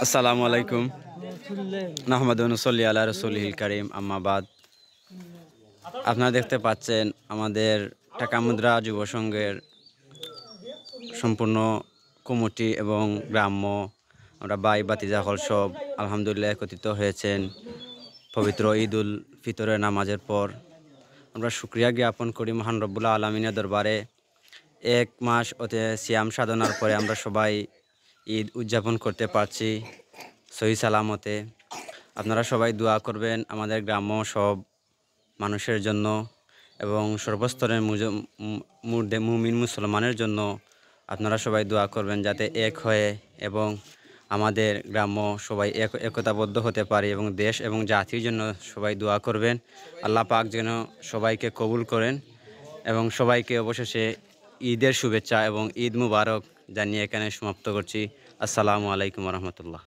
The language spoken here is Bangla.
আসসালামু আলাইকুম নাহমাদুন নসল্লি আলা রাসূলিল কারীম আম্মা বাদ। আপনারা দেখতে পাচ্ছেন আমাদের টাকা মুদ্রা যুব সংঘের সম্পূর্ণ কমিটি এবং গ্রাম্য আমরা ভাই ভাতিজা হল সব আলহামদুলিল্লাহ একত্রিত হয়েছেন পবিত্র ঈদ উল ফিতরের নামাজের পর। আমরা শুকরিয়া জ্ঞাপন করি মহান রব্বুল আলামিনের দরবারে। এক মাস অতে সিয়াম সাধনার পরে আমরা সবাই ঈদ উদযাপন করতে পারছি সহি সালামতে। আপনারা সবাই দোয়া করবেন আমাদের গ্রাম্য সব মানুষের জন্য এবং সর্বস্তরের মুমিন মুসলমানের জন্য। আপনারা সবাই দোয়া করবেন যাতে এক হয়ে এবং আমাদের গ্রাম্য সবাই একতাবদ্ধ হতে পারে এবং দেশ এবং জাতির জন্য সবাই দোয়া করবেন। আল্লাহ পাক যেন সবাইকে কবুল করেন এবং সবাইকে অবশেষে ঈদের শুভেচ্ছা এবং ঈদ মুবারক জানিয়ে এখানে সমাপ্ত করছি। আসসালামু আলাইকুম রহমতুল্লাহ।